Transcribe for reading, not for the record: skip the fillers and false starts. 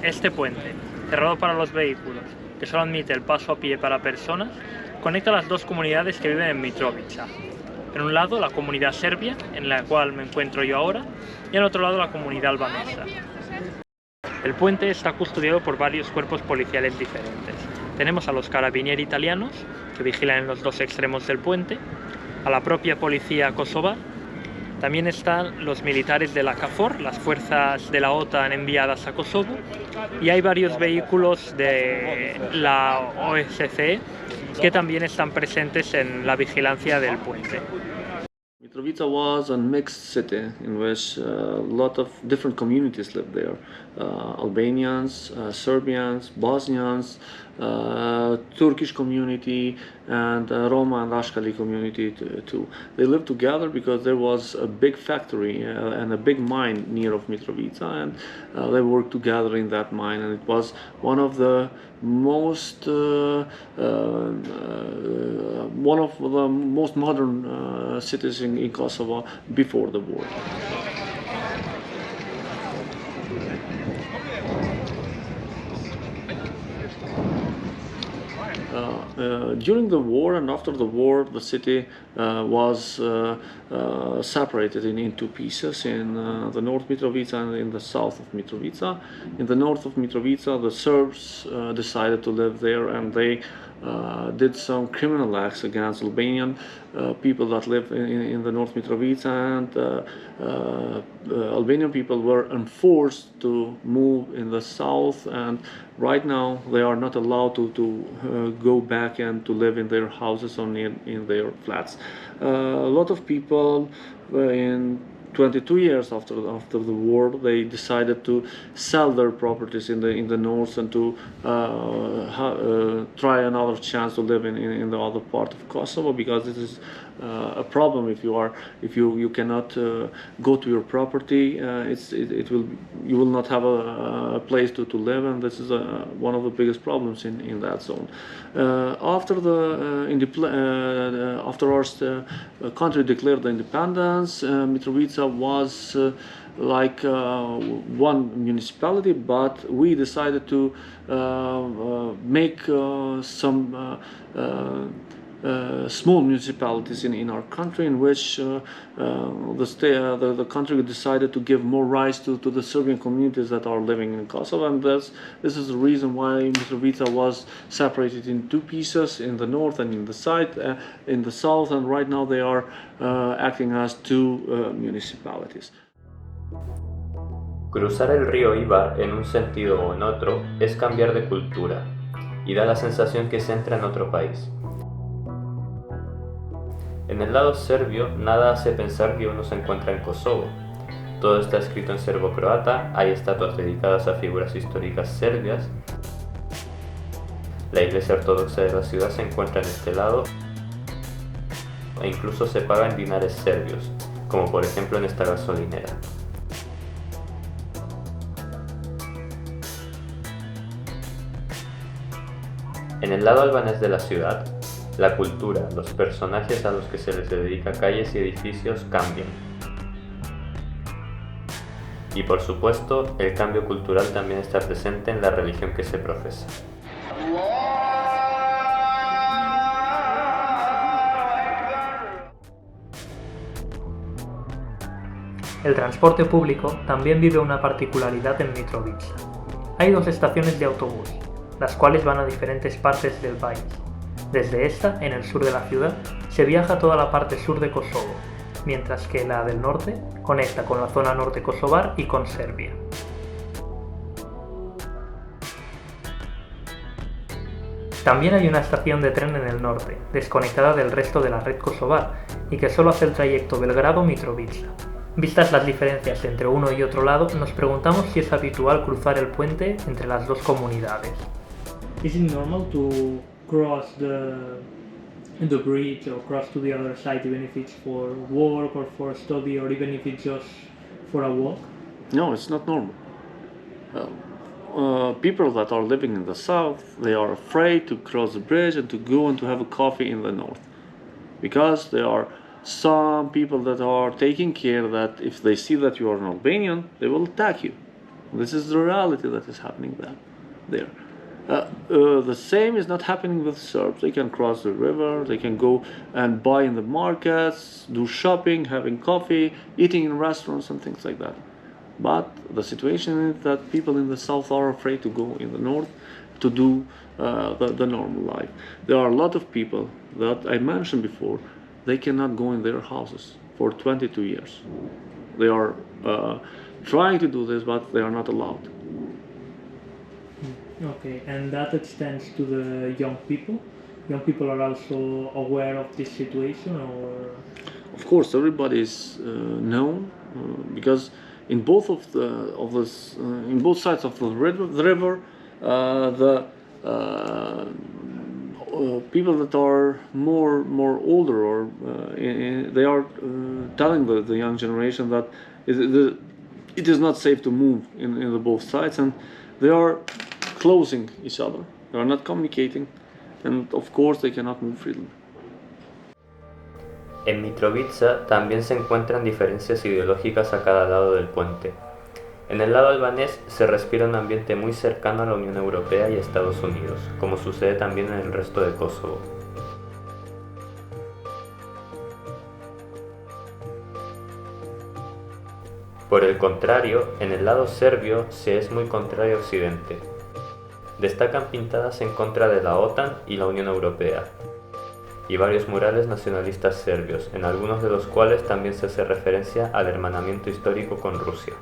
Este puente, cerrado para los vehículos, que solo admite el paso a pie para personas, conecta las dos comunidades que viven en Mitrovica. En un lado la comunidad serbia, en la cual me encuentro yo ahora, y en otro lado la comunidad albanesa. El puente está custodiado por varios cuerpos policiales diferentes. Tenemos a los carabinieri italianos, que vigilan en los dos extremos del puente, a la propia policía kosovar. También están los militares de la KFOR, las fuerzas de la OTAN enviadas a Kosovo, y hay varios vehículos de la OSCE que también están presentes en la vigilancia del puente. Mitrovica was a mixed city in which a lot of different communities lived there. Albanians, Serbians, Bosnians, Turkish community, and Roma and Ashkali community too. They lived together because there was a big factory and a big mine near of Mitrovica, and they worked together in that mine, and it was one of the most modern cities in Kosovo before the war. During the war and after the war, the city was separated in two pieces, in the North Mitrovica and in the south of Mitrovica. In the north of Mitrovica, the Serbs decided to live there, and they did some criminal acts against Albanian people that live in the North Mitrovica, and Albanian people were enforced to move in the south, and right now they are not allowed to go back and to live in their houses or in their flats. A lot of people in 22 years after the war, they decided to sell their properties in the north and to try another chance to live in the other part of Kosovo, because this is a problem. If you cannot go to your property, you will not have a place to live, and this is one of the biggest problems in that zone. After our country declared the independence, Mitrovica was like one municipality, but we decided to make some small municipalities in our country, in which the country decided to give more rights to the Serbian communities that are living in Kosovo, and this is the reason why Mitrovica was separated in two pieces, in the north and in the south, and right now they are acting as two municipalities. Cruzar el río Ibar en un sentido o en otro es cambiar de cultura y da la sensación que se entra en otro país. En el lado serbio, nada hace pensar que uno se encuentra en Kosovo. Todo está escrito en serbo-croata, hay estatuas dedicadas a figuras históricas serbias. La iglesia ortodoxa de la ciudad se encuentra en este lado, e incluso se pagan dinares serbios, como por ejemplo en esta gasolinera. En el lado albanés de la ciudad, la cultura, los personajes a los que se les dedica calles y edificios cambian. Y por supuesto, el cambio cultural también está presente en la religión que se profesa. El transporte público también vive una particularidad en Mitrovica. Hay dos estaciones de autobús, las cuales van a diferentes partes del país. Desde esta, en el sur de la ciudad, se viaja a toda la parte sur de Kosovo, mientras que la del norte conecta con la zona norte kosovar y con Serbia. También hay una estación de tren en el norte, desconectada del resto de la red kosovar, y que solo hace el trayecto Belgrado-Mitrovica. Vistas las diferencias entre uno y otro lado, nos preguntamos si es habitual cruzar el puente entre las dos comunidades. Is it normal to cross the bridge or cross to the other side, even if it's for work or for study, or even if it's just for a walk? No, it's not normal. People that are living in the south, they are afraid to cross the bridge and to go and to have a coffee in the north, because there are some people that are taking care that if they see that you are an Albanian, they will attack you. This is the reality that is happening there. The same is not happening with Serbs. They can cross the river, they can go and buy in the markets, do shopping, having coffee, eating in restaurants and things like that. But the situation is that people in the south are afraid to go in the north to do the normal life. There are a lot of people that I mentioned before, they cannot go in their houses for 22 years. They are trying to do this, but they are not allowed. Okay, and that extends to the young people? Young people are also aware of this situation, or? Of course, everybody is known because in both in both sides of the river, the people that are more older, or they are telling the young generation that it is not safe to move in the both sides, and they are closing each other. They are not communicating, and of course they cannot move freely. En Mitrovica también se encuentran diferencias ideológicas a cada lado del puente. En el lado albanés se respira un ambiente muy cercano a la Unión Europea y a Estados Unidos, como sucede también en el resto de Kosovo. Por el contrario, en el lado serbio se es muy contrario a Occidente. Destacan pintadas en contra de la OTAN y la Unión Europea, y varios murales nacionalistas serbios, en algunos de los cuales también se hace referencia al hermanamiento histórico con Rusia.